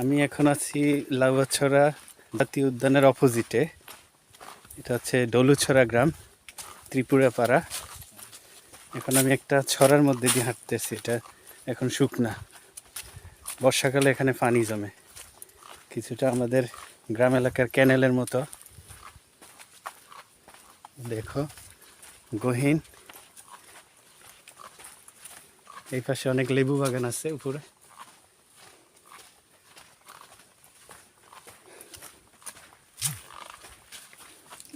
আমি এখন আছি লাউয়াছড়া জাতীয় উদ্যানের অপোজিটে। এটা হচ্ছে ডলুছড়া গ্রাম, ত্রিপুরা পাড়া। এখন আমি একটা ছড়ার মধ্যে দিয়ে হাঁটতেছি। এটা এখন শুকনা, বর্ষাকালে এখানে পানি জমে, কিছুটা আমাদের গ্রাম এলাকার ক্যানেলের মতো। দেখো গহীন, এই পাশে অনেক লেবু বাগান আছে উপরে।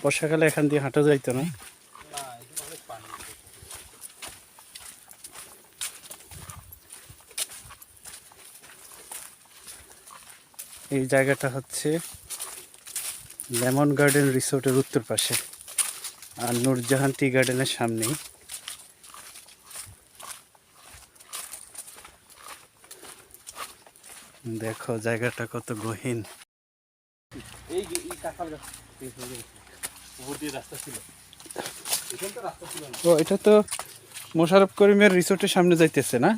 বর্ষাকালে এখান দিয়ে হাঁটা যাইতো না। এই জায়গাটা হচ্ছে লেমন গার্ডেন রিসোর্টের উত্তর পাশে, আর নূরজাহান টি গার্ডেনের সামনেই। দেখো জায়গাটা কত গহীন। ও, এটা তো মোশাররফ করিমের রিসোর্টের সামনে যাইতেছে না?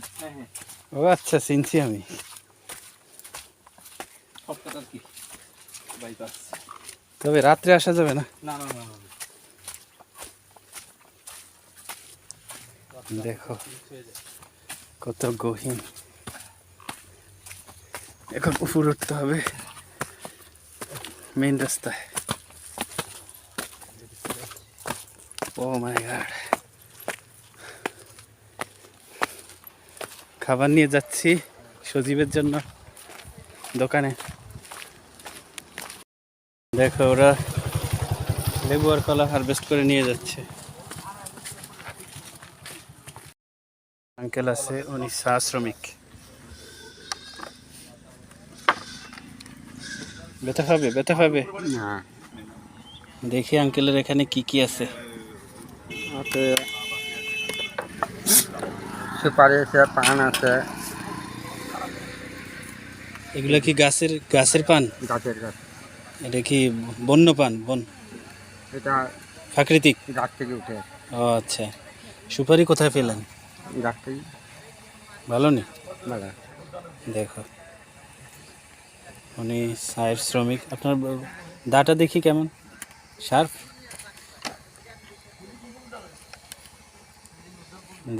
ও আচ্ছা, চিনছি আমি। তবে রাত্রে আসা যাবে না? দেখো কত গহীন। এখন উপর উঠতে হবে মেইন রাস্তায়। ও মাই গড, খাবার নিয়ে যাচ্ছি সজীবের জন্য দোকানে। দেখো ওরা লেবু আর কলা হারভেস্ট করে নিয়ে যাচ্ছে। আঙ্কেল আছে, উনি চা শ্রমিক। ব্যথা পাবে, ব্যথা পাবে না। দেখি আঙ্কেলের এখানে কি কি আছে। সুপারি আছে, পান আছে। এগুলা কি গাছের গাছের পান? গাছের গাছ। এটা কি বন্য পান? এটা প্রাকৃতিক গাছ থেকে উঠে। ও আচ্ছা। সুপারি কোথায় পেলেন? গাছ থেকে। ভালো নি? ভালো। দেখো উনি চায়ের শ্রমিক। আপনার দাটা দেখি কেমন শার্প।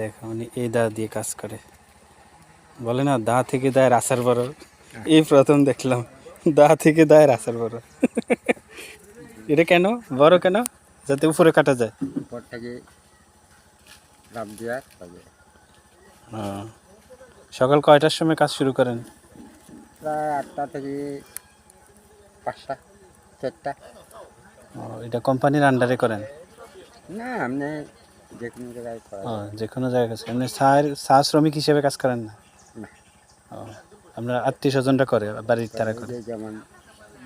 দেখো উনি এই দা দিয়ে কাজ করে। বলে না দা থেকে দায়ের আচার বড়, এই প্রথম দেখলাম দা থেকে দায়ের আচার বড়। এটা কেন বড়, কেন? যাতে উপরে কাটা যায়। উপর থেকে লাভ দেওয়া তবে। সকাল কয়টার সময় কাজ শুরু করেন? প্রায় 8টা থেকে 5টা 4টা। এটা কোম্পানির আন্ডারে করেন? না, আপনি যে কোনো জায়গায় করা যায়। যে কোনো জায়গায় কাজ, এমনি চা শ্রমিক হিসেবে কাজ করেন না? না। আপনার আত্মীয় স্বজনরা করে, বাড়ির তারা করে? যেমন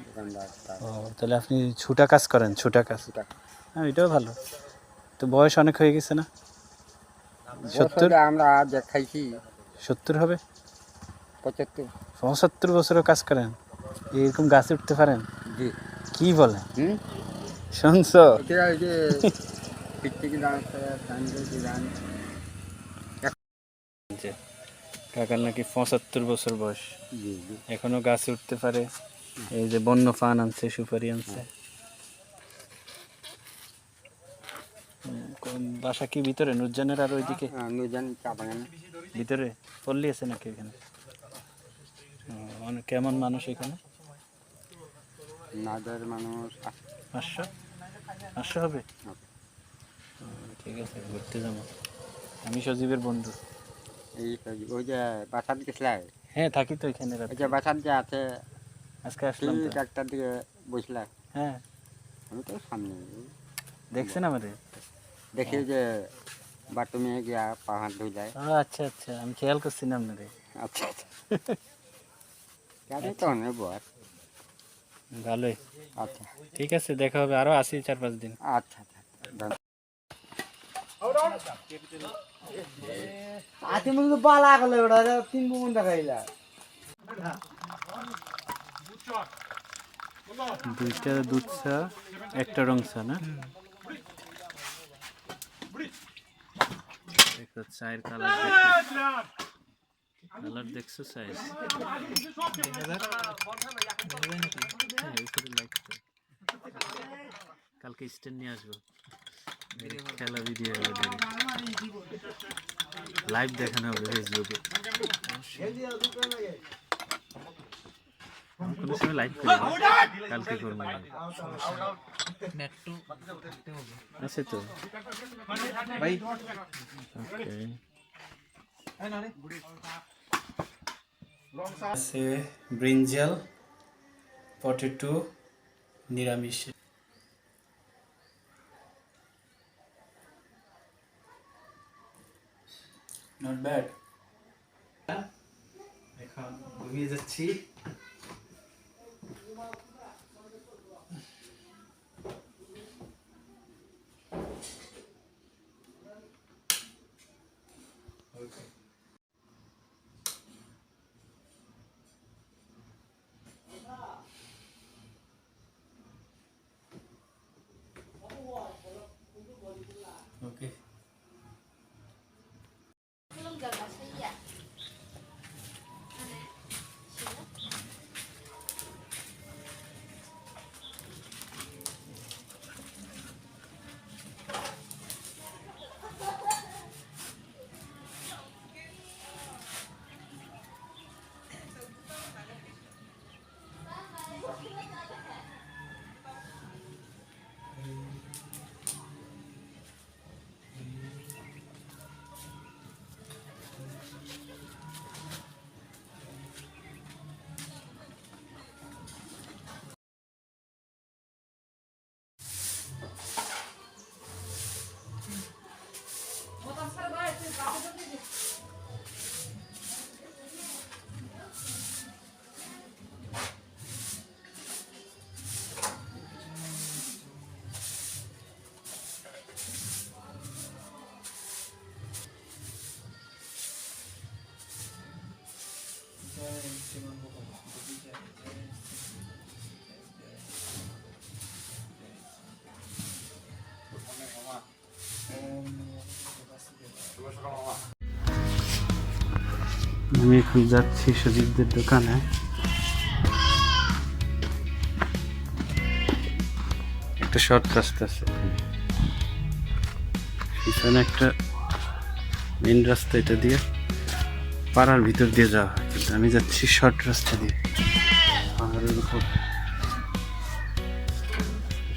দোকানদার। তাহলে আপনি ছুটা কাজ করেন? ছুটা কাজ, হ্যাঁ এটাও ভালো। তো বয়স অনেক হয়ে গেছে না? 70? আমরা যে খাইছি 70 হবে। 75। 75 বছরও কাজ করেন? এরকম গাছে উঠতে পারেন? জি। কি বলে শুনছো? কাকার নাকি 75 বছর বয়স, এখনো গাছে উঠতে পারে। এই যে বন্য পান আনছে, সুপারি আনছে। বাসা কি ভিতরে নুরজানের আর ওইদিকে? নুরজান চা বাগানে ভিতরে পল্লী আছে নাকি এখানে? কেমন মানুষ এখানে? নাদের মানুষ 500 হবে। ঠিক আছে, ঘুরতে যাবো। আমি সজীবের বন্ধু। ওই যে বাসার গেছিলাম। হ্যাঁ থাকি তো এখানে। ওই যে বাসার যে আছে, আজকে আসলাম তো। একটার দিকে বসলাম। হ্যাঁ আমি তো সামনে দেখছেন আমারে? দেখি যে বাথরুমে গিয়া পা হাত ধুই যায়। আচ্ছা আচ্ছা, আমি খেয়াল করছি না আপনারে। আচ্ছা আচ্ছা। তো অনেক বর ভালোই। আচ্ছা ঠিক আছে, দেখা হবে। আরো আসি 4-5 দিন। আচ্ছা আচ্ছা। মধ্যে বালা গেলে ওটা 3 ঘন্টা খাইলা। দুইটা দুধ চা, একটা রং চা না? দেখো চায়ের কালার দেখো। কালার দেখছো সাইজ কালকে স্ট্যান্ড নিয়ে আসবো খেলা ভিডিও লাইভ দেখানো হবে ফেসবুকে কোনো সময় লাইভ করবো কালকে করবো আছে তো ভাই আছে ব্রিঞ্জাল পটেটো নিরামিষ নট ব্যাড এখন ঘুমিয়ে যাচ্ছি ওকে আমি এখন যাচ্ছি সজীবদের দোকানে একটা শর্ট রাস্তা আছে পিছনে একটা মেন রাস্তা এটা দিয়ে পাড়ার ভিতর দিয়ে যাওয়া হয় কিন্তু আমি যাচ্ছি শর্ট রাস্তা দিয়ে পাহাড়ের উপর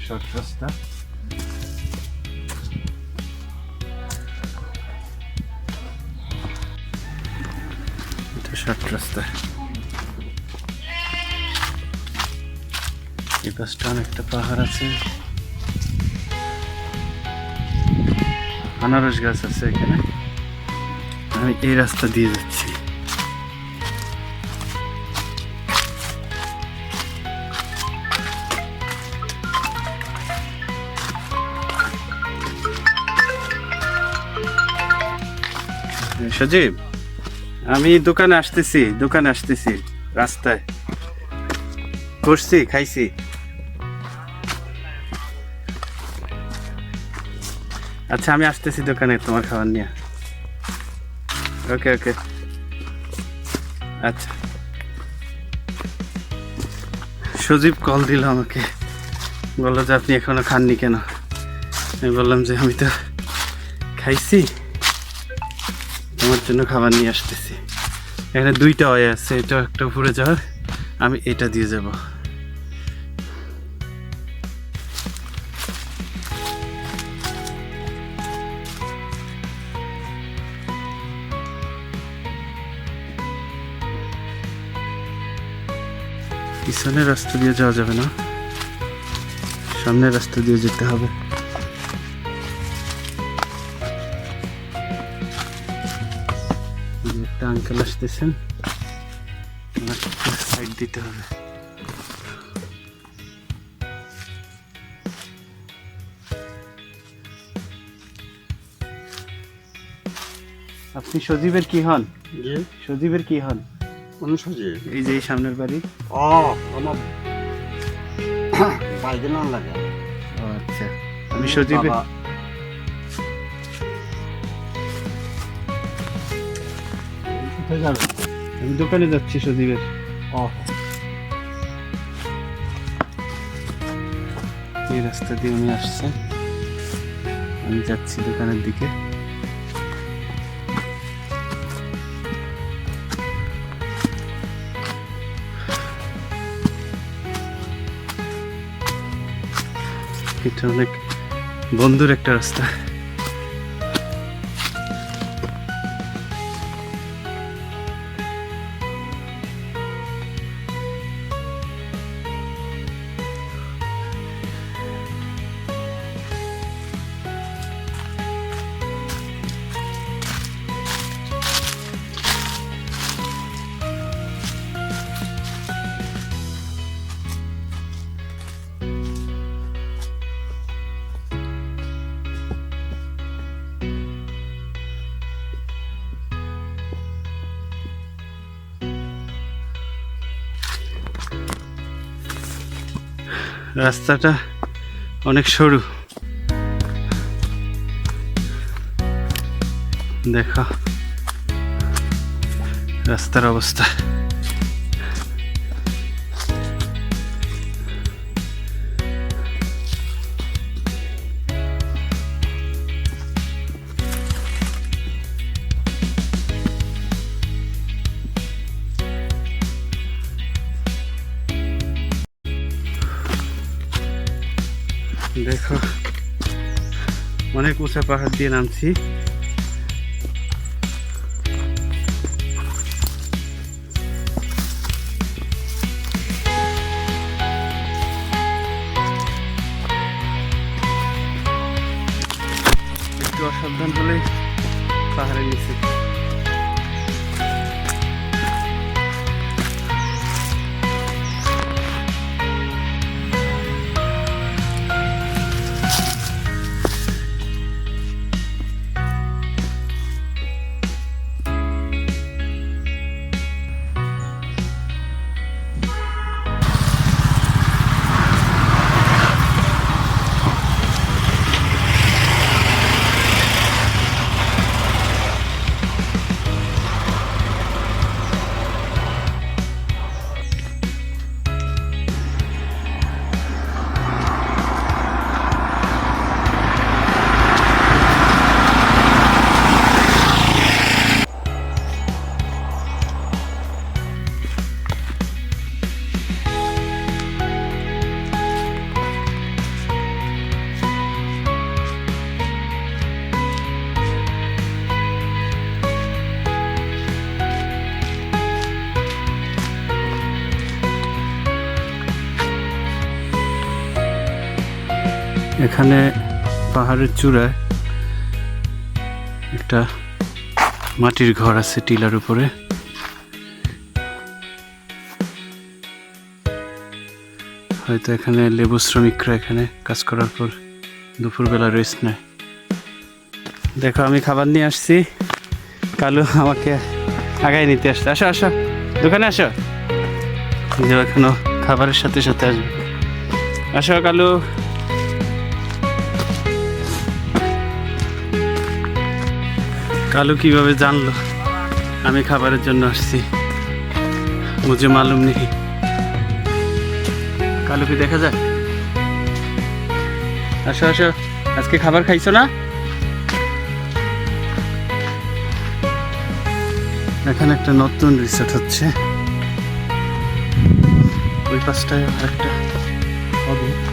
শর্ট রাস্তা শর্ট রাস্তা এই পাশটা অনেকটা পাহাড় আছে আনারস গাছ আছে এখানে আমি এই রাস্তা দিয়ে যাচ্ছি সজীব আমি দোকানে আসতেছি রাস্তায় করছি খাইছি আচ্ছা আমি আসতেছি দোকানে তোমার খাবার নিয়ে ওকে ওকে আচ্ছা সজীব কল দিল আমাকে বললো যে আপনি এখনো খাননি কেন আমি বললাম যে আমি তো খাইছি তোমার জন্য খাবার নিয়ে আসতেছি এখানে দুইটা ওয়ে আছে এটা একটা উপরে যাওয়ার আমি এটা দিয়ে যাব পিছনের রাস্তা দিয়ে যাওয়া যাবে না সামনের রাস্তা দিয়ে যেতে হবে একটা আঙ্কেল আসতেছেন সাইড দিতে হবে আপনি সজীবের কি হন সজীবের কি হন সজীব এই যে এই সামনের বাড়ি আমার বাইরে না লাগে ও আচ্ছা আমি সজীবের কোথায় যাবেন আমি দোকানে যাচ্ছি সজীবের। এই রাস্তা দিয়ে উনি আসছে, আমি যাচ্ছি দোকানের দিকে। এটা অনেক বন্ধুর একটা রাস্তা। রাস্তাটা অনেক সরু, দেখো রাস্তার অবস্থা। দেখো অনেক উঁচা পাহাড় দিয়ে নামছি। একটু অসাবধান হলে পাহাড়ের নিচে। এখানে পাহাড়ের চূড়ায় একটা মাটির ঘর আছে টিলার উপরে। হয়তো এখানে লেবু শ্রমিকরা এখানে কাজ করার পর দুপুরবেলা রেস্ট নেয়। দেখো আমি খাবার নিয়ে আসছি, কালু আমাকে আগায় নিতে আসছে। আসো আসো দোকানে আসো, যে এখনো খাবারের সাথে সাথে আসবে। আসো কালু। কালু কিভাবে জানলো আমি খাবারের জন্য আসছি? মুঝে মালুম নেই। কালুকে দেখা যায়। আসো আসো, আজকে খাবার খাইছো না? এখানে একটা নতুন রিসোর্ট হচ্ছে, ওই পাশটায় একটা হবে।